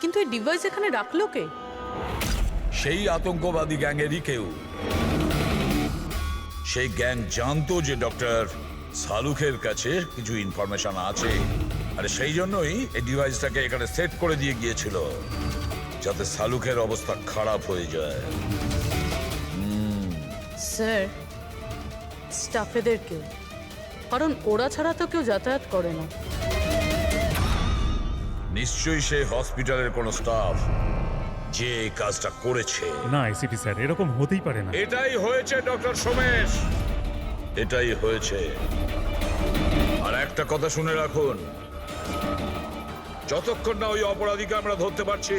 Speaker 8: কিন্তু এই ডিভাইস এখানে রাখলো কে?
Speaker 12: সেই আতঙ্কবাদী গ্যাংয়েরই কেউ। সেই গ্যাং জানতো যে ডক্টর সালুখের কাছে কিছু ইনফরমেশন আছে, আর সেই জন্যই এই ডিভাইসটাকে এখানে সেট করে দিয়ে গিয়েছিল, যাতে সালুখের অবস্থা খারাপ হয়ে যায়।
Speaker 8: স্যার, স্টাফেদেরকে, কারণ ওরা ছাড়া তো কেউ যাতায়াত করে না।
Speaker 12: নিশ্চয়ই সেই হসপিটালের কোনো স্টাফ যে এই কাজটা করেছে।
Speaker 11: না এসিপি স্যার, এরকম হতেই পারে না।
Speaker 12: এটাই হয়েছে ডক্টর সোমেশ, এটাই হয়েছে। আর একটা কথা শুনে রাখুন, যতক্ষণ না ওই অপরাধীকে আমরা ধরতে পারছি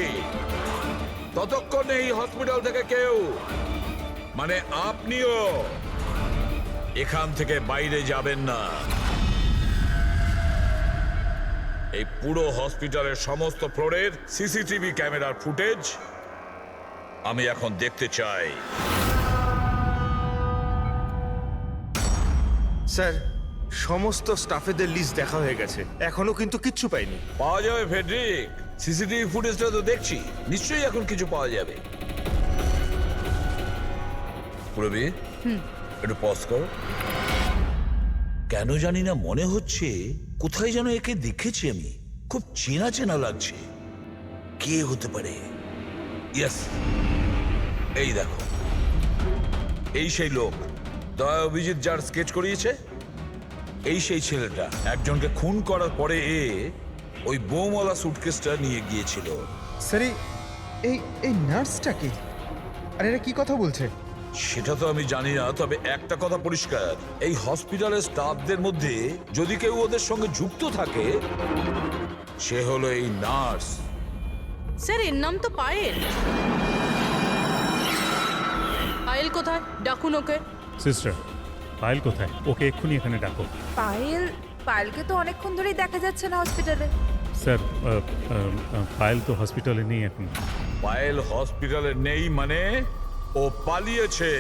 Speaker 12: ততক্ষণ এই হসপিটাল থেকে কেউ, মানে আপনিও, এখান থেকে বাইরে যাবেন না। এই পুরো হসপিটালের সমস্ত ফ্লোরের সিসিটিভি ক্যামেরার ফুটেজ আমি এখন দেখতে চাই।
Speaker 14: স্যার, সমস্ত স্টাফেদের লিস্ট দেখা হয়ে গেছে, এখনো কিন্তু কিচ্ছু পাইনি।
Speaker 12: পাওয়া যাবে ফেডরিক, সিসিটিভি ফুটেজটা তো দেখছি, নিশ্চয়ই এখন কিছু পাওয়া যাবে। পুরবি, একটু পজ কর। কেন জানি না মনে হচ্ছে কোথায় যেন একে দেখেছি আমি, খুব চেনা চেনা লাগছে। কে হতে পারে? ইয়েস, এই দেখো, এই সেই লোক দয়া অভিজিৎ যার স্কেচ করিয়েছে, এই সেই ছেলেটা একজনকে খুন করার পরে ওই বোমওয়ালা সুটকেসটা নিয়ে গিয়েছিল।
Speaker 6: স্যার, এই নার্সটাকে, আর এরা কি কথা বলছে?
Speaker 12: সেটা তো আমি জানি না, তবে একটা কথা পরিষ্কার, এই হসপিটালের স্টাফদের মধ্যে যদি কেউ ওদের সঙ্গে যুক্ত থাকে সে হলো এই নার্স।
Speaker 8: স্যার, এর নাম তো পায়েল। পায়েল কোথায়? ডাকুন ওকে।
Speaker 11: সিস্টার, পায়েল কোথায়? ওকে এক্ষুনি এখানে ডাকো।
Speaker 10: পায়েলকে তো অনেকক্ষণ ধরেই দেখা যাচ্ছে না হসপিটালে।
Speaker 11: স্যার, পায়েল তো হসপিটালে নেই এখন।
Speaker 12: পায়েল হসপিটালে নেই মানে ও পালিয়েছে।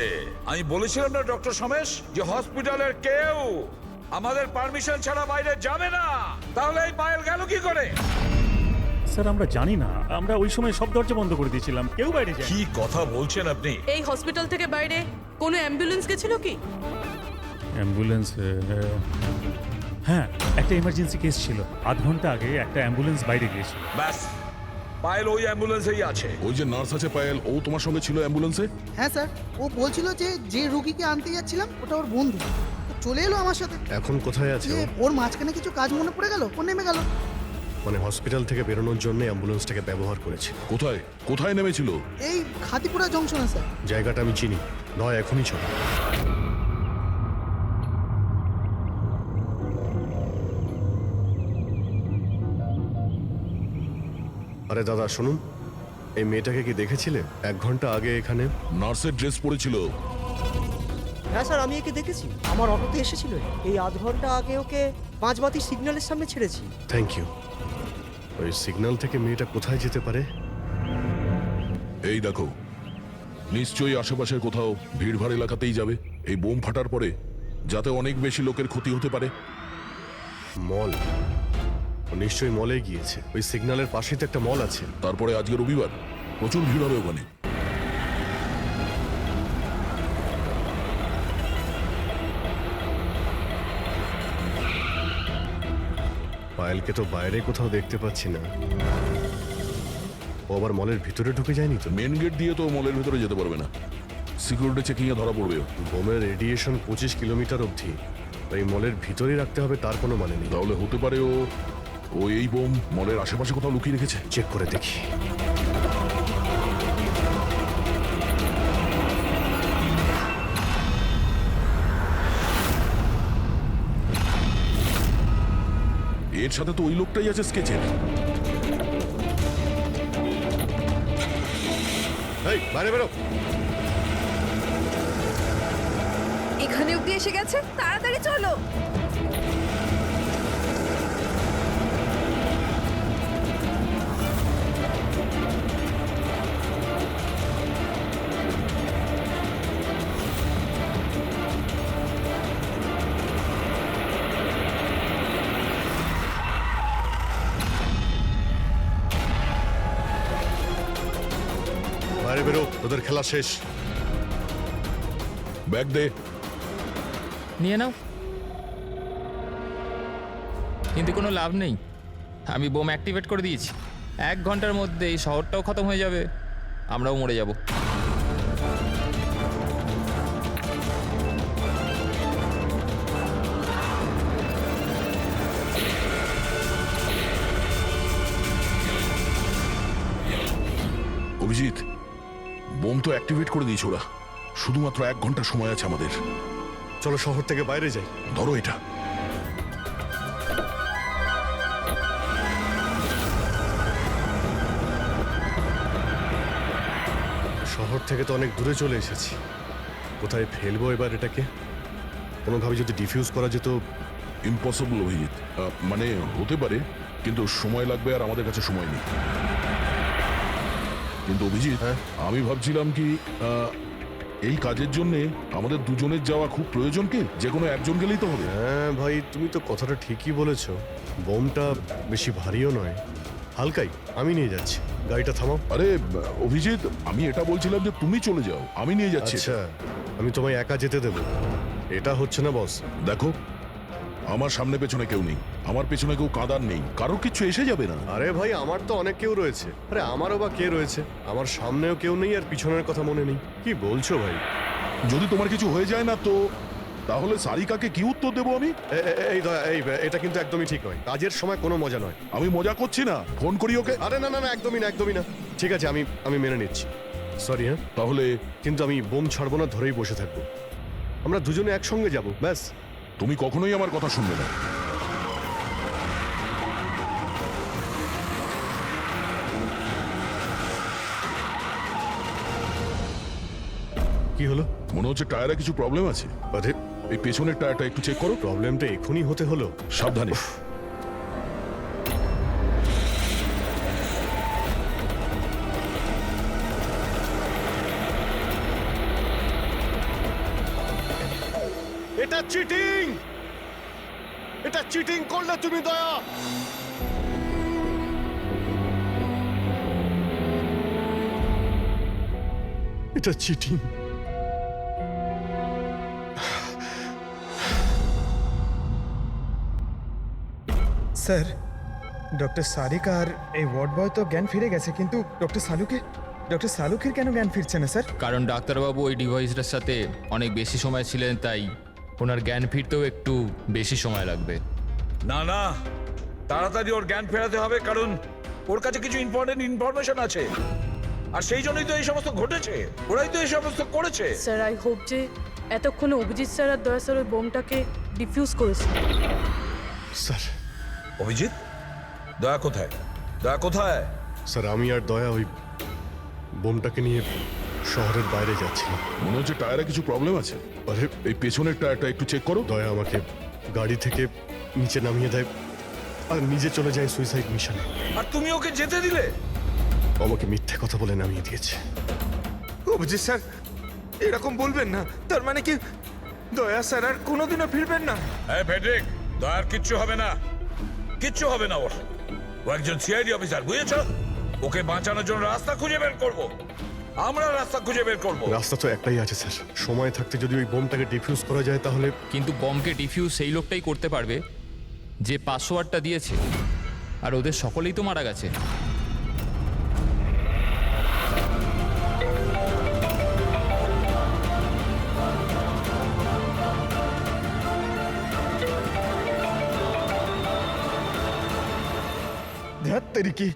Speaker 12: আমি বলেছিলাম না ডক্টর সোমেশ যে হসপিটালের কেউ আমাদের পারমিশন ছাড়া বাইরে যাবে না। তাহলে এই পায়েল গেল কি করে?
Speaker 11: স্যার, আমরা জানি না, আমরা ওই সময় সব দরজা বন্ধ করে দিয়েছিলাম, কেউ বাইরে যায়।
Speaker 12: কি কথা বলছেন আপনি?
Speaker 8: এই হসপিটাল থেকে বাইরে কোনো অ্যাম্বুলেন্স গেছিল কি?
Speaker 11: অ্যাম্বুলেন্স, হ্যাঁ, একটা ইমার্জেন্সি কেস ছিল, 8 ঘন্টা আগে একটা অ্যাম্বুলেন্স বাইরে গিয়েছিল।
Speaker 12: ব্যাস, পায়েল ওই অ্যাম্বুলেন্সেই আছে।
Speaker 7: ওই যে নার্স আছে পায়েল, ও তোমার সঙ্গে ছিল অ্যাম্বুলেন্সে?
Speaker 15: হ্যাঁ স্যার, ও বলছিল যে রোগীকে আনতে যাচ্ছিলাম ওটা ওর বন্ধু, ও চলে এলো আমার সাথে।
Speaker 5: এখন কোথায় আছে ও?
Speaker 15: ওর মাঝখানে কিছু কাজ মনে পড়ে গেল, ও নেমে গেল।
Speaker 5: মানে হসপিটাল থেকে বেরোনোর জন্য অ্যাম্বুলেন্সটাকে ব্যবহার করেছে।
Speaker 7: কোথায় কোথায় নেমেছিল?
Speaker 15: এই খাতিপুরা জংশনে স্যার।
Speaker 5: জায়গাটা আমি চিনি, নয় এখনই চলো। আরে দাদা শুনুন, এই মেয়েটাকে কি দেখেছিলে 1 ঘন্টা আগে এখানে?
Speaker 7: নার্সের ড্রেস পরেছিল।
Speaker 3: হ্যাঁ স্যার, আমি একে দেখেছি, আমার অটোতে এসেছিল। এই আধ ঘন্টা আগে ওকে 5 বাতি সিগন্যালের সামনে ছেড়েছি।
Speaker 5: Thank you. ওই সিগন্যাল থেকে মেয়েটা কোথায় যেতে পারে?
Speaker 7: এই দেখো, নিশ্চয়ই আশেপাশের কোথাও ভিড়ভাড় এলাকাতেই যাবে। এই বোম ফাটার পরে যাতে অনেক বেশি লোকের ক্ষতি হতে পারে।
Speaker 5: মল, ও নিশ্চয়ই মলে গিয়েছে। ওই সিগন্যালের পাশেই তো একটা মল আছে।
Speaker 7: তারপরে আজকে রবিবার, প্রচুর ভিড় হবে ওখানে।
Speaker 5: পায়েলকে তো বাইরে কোথাও দেখতে পাচ্ছি না। ও আবার মলের ভিতরে ঢুকে যায়নি তো?
Speaker 7: মেন গেট দিয়ে তো মলের ভিতরে যেতে পারবে না, সিকিউরিটি চেকিং এ ধরা পড়বে।
Speaker 5: বোমের রেডিয়েশন 25 কিলোমিটার অবধি। এই মলের ভিতরেই রাখতে হবে তার কোনো মানে নেই।
Speaker 7: তাহলে হতে পারে ও এই বোম মলের আশেপাশে কোথাও লুকিয়ে রেখেছে।
Speaker 5: চেক করে দেখি।
Speaker 7: এর সাথে তো ওই লোকটাই আছে স্কেচের।
Speaker 5: এই বাইরে বেরো।
Speaker 10: এখানে অব্দি এসে গেছে, তাড়াতাড়ি চলো।
Speaker 5: বাইরে বেরো, তোদের খেলা শেষ।
Speaker 7: ব্যাগ দে।
Speaker 2: নিয়ে নাও। কিন্তু কোনো লাভ নেই, আমি বোম অ্যাক্টিভেট করে দিয়েছি। 1 ঘন্টার মধ্যে এই শহরটাও খতম হয়ে যাবে, আমরাও মরে যাব।
Speaker 7: অভিজিৎ, বোম তো অ্যাক্টিভেট করে দিয়েছে ওরা। শুধুমাত্র 1 ঘন্টা সময় আছে আমাদের।
Speaker 5: চলো শহর থেকে বাইরে যাই।
Speaker 7: ধরো এটা।
Speaker 5: শহর থেকে তো অনেক দূরে চলে এসেছি। কোথায় ফেলবো এবার এটাকে? কোনোভাবে যদি ডিফিউজ করা যেত।
Speaker 7: ইম্পসিবল অভিজিৎ, মানে হতে পারে, কিন্তু সময় লাগবে আর আমাদের কাছে সময় নেই। কিন্তু অভিজিৎ, আমি ভাবছিলাম কি এই কাজের জন্য আমাদের দুজনের যাওয়া খুব প্রয়োজন কি? যে কোনো একজন গেলেই তো হবে।
Speaker 5: হ্যাঁ ভাই, তুমি তো কথাটা ঠিকই বলেছ। বোমটা বেশি ভারীও নয়, হালকাই। আমি নিয়ে যাচ্ছি, গাড়িটা থামাও।
Speaker 7: আরে অভিজিৎ, আমি এটা বলছিলাম যে তুমি চলে যাও, আমি নিয়ে যাচ্ছি।
Speaker 5: আচ্ছা, আমি তোমায় একা যেতে দেব? এটা হচ্ছে না বস।
Speaker 7: দেখো, আমার সামনে পেছনে কেউ নেই, আমার পেছনে কেউ কাঁদার নেই, কারো কিছু এসে যাবে না।
Speaker 5: আরে ভাই, আমার তো অনেক কেউ রয়েছে। আরে আমারও বা কে রয়েছে? আমার সামনেও কেউ নেই আর পিছনের কথা মনে নেই। কি বলছো ভাই?
Speaker 7: যদি তোমার কিছু হয়ে যায় না তো তাহলে সারিকাকে কি উত্তর দেবো আমি?
Speaker 5: এই এটা কিন্তু একদমই ঠিক নয়। কাজের সময় কোনো মজা নয়।
Speaker 7: আমি মজা করছি না, ফোন করি ওকে।
Speaker 5: আরে না না না, একদমই না, একদমই না। ঠিক আছে, আমি মেনে নিচ্ছি। সরি। হ্যাঁ,
Speaker 7: তাহলে
Speaker 5: কিন্তু আমি বোম ছাড়বো না, ধরেই বসে থাকবো। আমরা দুজনে একসঙ্গে যাব, ব্যাস।
Speaker 7: তুমি কখনোই আমার কথা শুনবে না।
Speaker 5: কি হলো?
Speaker 7: মনে হচ্ছে টায়ারে কিছু প্রবলেম আছে। এই পেছনের টায়ারটা একটু চেক করো।
Speaker 5: প্রবলেমটা এখনই হতে হলো?
Speaker 7: সাবধানে।
Speaker 5: এটা চিটিং! এটা চিটিং করলে তুমি, দয়া। এটা চিটিং।
Speaker 6: স্যার, ডক্টর সারিকা আর এই ওয়ার্ড বয় তো জ্ঞান ফিরে গেছে, কিন্তু ডক্টর সালুকের কেন জ্ঞান ফিরছে না স্যার?
Speaker 2: কারণ ডাক্তারবাবু ওই ডিভাইসটার সাথে অনেক বেশি সময় ছিলেন, তাই ওনার জ্ঞান ফিরতেও একটু বেশি সময় লাগবে।
Speaker 12: না না, তাড়াতাড়ি ওর জ্ঞান ফেরাতে হবে, কারণ ওর কাছে কিছু ইম্পর্টেন্ট ইনফরমেশন আছে। আর সেই জন্যই তো এই সমস্ত ঘটেছে, ওরাই তো এই সমস্ত করেছে।
Speaker 8: স্যার, আই হোপ যে এতক্ষণে অভিজিৎ স্যার আর দয়া স্যার ওই বোমটাকে ডিফিউজ করেছে।
Speaker 5: স্যার।
Speaker 12: অভিজিৎ, দয়া কোথায়? দয়া কোথায়?
Speaker 5: স্যার, আমি আর দয়া ওই বোমটাকে নিয়ে শহরের বাইরে যাচ্ছিলাম।
Speaker 7: মনে হচ্ছে টায়ারে কিছু প্রবলেম আছে।
Speaker 5: আরে
Speaker 7: এই পেছনের টায়ারটা একটু চেক করো।
Speaker 5: দয়া আমাকে গাড়ি থেকে নিচে নামিয়ে দেয় আর নিজে চলে যায় সুইসাইড মিশনে।
Speaker 12: আর তুমি ওকে যেতে দিলে?
Speaker 5: আমাকে মিথ্যে কথা বলে নামিয়ে দিয়েছে।
Speaker 14: অভিজিৎ স্যার, এরকম বলবেন না। তার মানে কি দয়া স্যার আর কোনোদিনও ফিরবেন না?
Speaker 12: হ্যাঁ ফেডরিক, দয়ার কিচ্ছু হবে না, কিচ্ছু হবে না ওর। ও একজন সিআইডি অফিসার, বুঝেছো? ওকে বাঁচানোর জন্য রাস্তা খুঁজে বের করব। আমরা রাস্তা খুঁজে বের করব।
Speaker 5: রাস্তা তো একটাই আছে স্যার, সময় থাকতে যদি ওই বোমটাকে ডিফিউজ করা যায় তাহলে।
Speaker 2: কিন্তু বমকে ডিফিউজ সেই লোকটাই করতে পারবে যে পাসওয়ার্ডটা দিয়েছে, আর ওদের সকলেই তো মারা গেছে।
Speaker 6: ধ্যাত তেরিকি,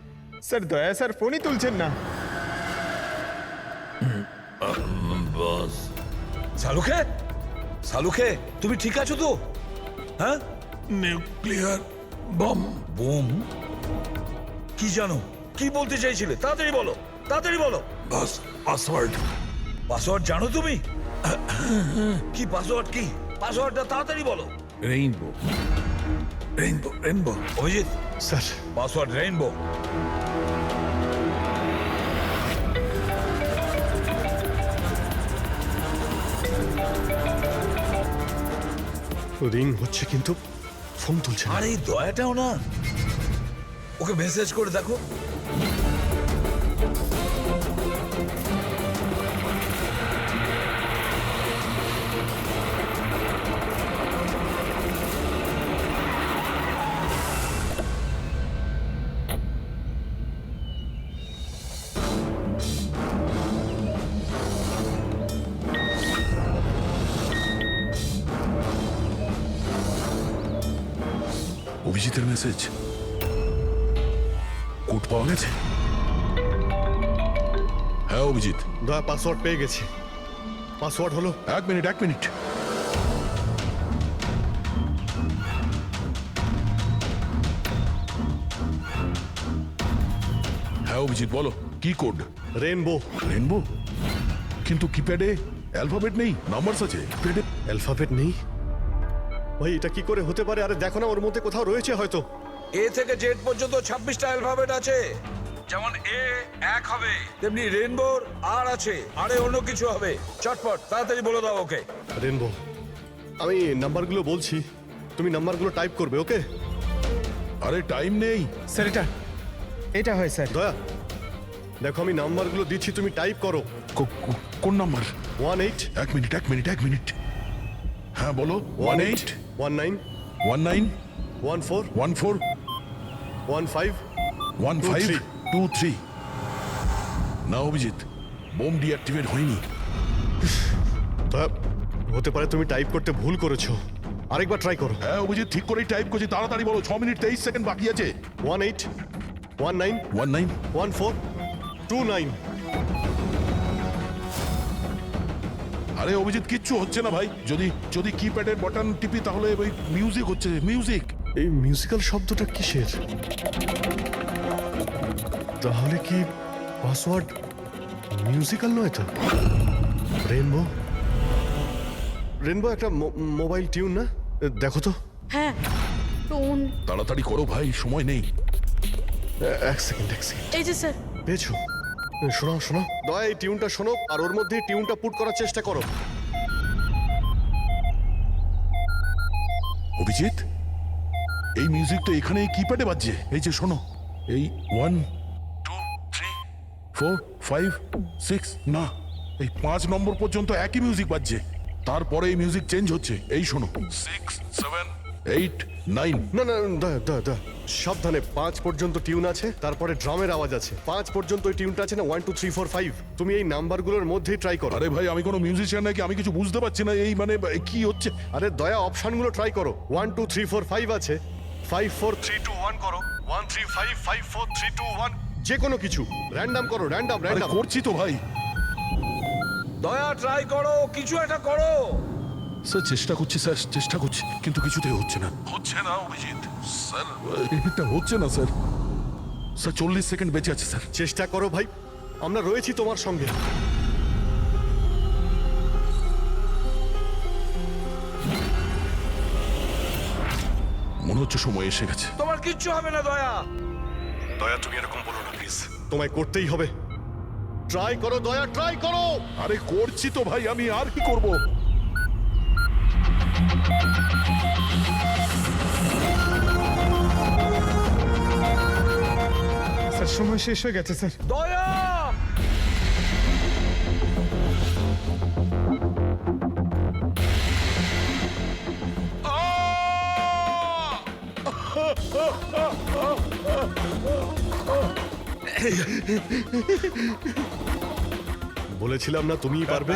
Speaker 6: স্যার দয়া স্যার ফোনই তুলছেন না।
Speaker 12: বস সালুখে, সালুখে তুমি ঠিক আছো তো? হ্যাঁ, নিউক্লিয়ার বম। বোম? কি জানো, কি বলতে চাইছিলে? তাড়াতাড়ি বলো, তাড়াতাড়ি বলো। বস পাসওয়ার্ড। পাসওয়ার্ড জানো তুমি? কি পাসওয়ার্ড? কি পাসওয়ার্ডটা তাড়াতাড়ি বলো। Rainbow, rainbow, rainbow. Abhijit
Speaker 5: sir,
Speaker 12: password rainbow.
Speaker 5: Ring হচ্ছে কিন্তু ফোন তুলছে না।
Speaker 12: আর এই দয়াটাও না, ওকে মেসেজ করে দেখো।
Speaker 7: অভিজিতের মেসেজ, কোড পাওয়া গেছে। হ্যাঁ অভিজিৎ,
Speaker 5: দয়া পাসওয়ার্ড পেয়ে গেছি। পাসওয়ার্ড হলো,
Speaker 7: এক মিনিট এক মিনিট। হ্যাঁ অভিজিৎ বলো, কি কোড?
Speaker 5: রেইনবো।
Speaker 7: রেইনবো? কিন্তু কিপ্যাডে অ্যালফাবেট নেই, নাম্বারস আছে। কিপ্যাডে
Speaker 5: অ্যালফাবেট নেই? ভাই এটা কি করে হতে পারে? আরে দেখো না, ওর মধ্যে কোথাও রয়েছে হয়তো।
Speaker 12: এ থেকে জেড পর্যন্ত 26টা অ্যালফাবেট আছে। যেমন এ 1 হবে, তেমনি রেইনবোর আর আছে, আরে অন্য কিছু হবে। চটপট তাড়াতাড়ি বলে দাও ওকে।
Speaker 5: রেইনবো, আমি নাম্বারগুলো বলছি, তুমি নাম্বারগুলো টাইপ করবে, ওকে?
Speaker 7: আরে টাইম নেই
Speaker 6: স্যার এটা হয় স্যার।
Speaker 5: দয়া দেখো, আমি নাম্বারগুলো দিচ্ছি, তুমি টাইপ করো।
Speaker 7: কোন নাম্বার?
Speaker 5: 18।
Speaker 7: এক মিনিট এক মিনিট এক মিনিট। হ্যাঁ বলো। 18
Speaker 5: 19
Speaker 7: 19
Speaker 5: 14
Speaker 7: 14
Speaker 5: 15
Speaker 7: 15 23। না অভিজিৎ, বোম ডিঅ্যাক্টিভেট হয়নি।
Speaker 5: দয়া, হতে পারে তুমি টাইপ করতে ভুল করেছো, আরেকবার ট্রাই করো।
Speaker 7: হ্যাঁ অভিজিৎ, ঠিক করেই টাইপ করছি, তাড়াতাড়ি বলো। 6 মিনিট 23 সেকেন্ড বাকি আছে।
Speaker 5: 18 19
Speaker 7: 19
Speaker 5: 14 29।
Speaker 7: আরে অভিজিৎ, কিচ্ছু হচ্ছে না ভাই। যদি কিপ্যাডের বাটন টিপি তাহলে ওই মিউজিক হচ্ছে, মিউজিক।
Speaker 5: এই মিউজিক্যাল শব্দটা কিসের? তাহলে কি পাসওয়ার্ড মিউজিক্যাল নয় তো? রেইনবো, রেইনবো একটা মোবাইল টিউন না? দেখো তো।
Speaker 8: হ্যাঁ, টোন।
Speaker 7: তাড়াতাড়ি করো ভাই, সময় নেই।
Speaker 5: এক সেকেন্ড।
Speaker 8: এই যে স্যার।
Speaker 5: পেয়েছো? শোনাও শোনাও, দয়া এই টিউনটা শোনো আর ওর মধ্যে টিউনটা পুট করার চেষ্টা করো।
Speaker 7: অভিজিৎ, এই মিউজিক তো এখানে কিপ্যাডে বাজছে। এই যে শোনো, এই 1 2 3 4 5 6, না এই 5 নম্বর পর্যন্ত একই মিউজিক বাজছে। তারপরে এই মিউজিক চেঞ্জ হচ্ছে। এই শোনো, 6 7 8 9।
Speaker 5: না না, দয়া সাবধানে, 5 পর্যন্ত টিউন আছে, তারপরে ড্রামের আওয়াজ আছে। 5 পর্যন্ত ওই টিউনটা আছে না, 1 2 3 4 5। তুমি এই নাম্বারগুলোর মধ্যেই ট্রাই করো।
Speaker 7: আরে ভাই, আমি কোনো মিউজিশিয়ান নাকি? আমি কিছু বুঝতে পারছি না। এই মানে কি হচ্ছে?
Speaker 5: আরে দয়া, অপশনগুলো ট্রাই করো। 1 2 3 4 5 আছে, 5 4 3 2 1 করো, 1 3 5 5 4 3 2 1। যে কোনো কিছু র্যান্ডম করো, র্যান্ডম।
Speaker 7: করছি তো ভাই।
Speaker 12: দয়া ট্রাই করো, কিছু একটা করো।
Speaker 7: স্যার চেষ্টা করছি, স্যার চেষ্টা করছি, কিন্তু কিছুতেই হচ্ছে না। হচ্ছে না অভিজিৎ স্যার, এটা হচ্ছে না স্যার। 40 সেকেন্ড বেঁচে আছে স্যার।
Speaker 5: চেষ্টা করো ভাই, আমরা রয়েছি তোমার সঙ্গে।
Speaker 7: মনে হচ্ছে সময় এসে গেছে।
Speaker 12: তোমার কিচ্ছু হবে না দয়া।
Speaker 5: দয়া তুমি এরকম বলো না প্লিজ, তোমায় করতেই হবে। ট্রাই করো দয়া, ট্রাই করো।
Speaker 7: আরে করছি তো ভাই, আমি আর কি করব?
Speaker 6: স্যার সময় শেষ হয়ে গেছে স্যার।
Speaker 12: দয়া
Speaker 5: বলেছিলাম না তুমিই পারবে।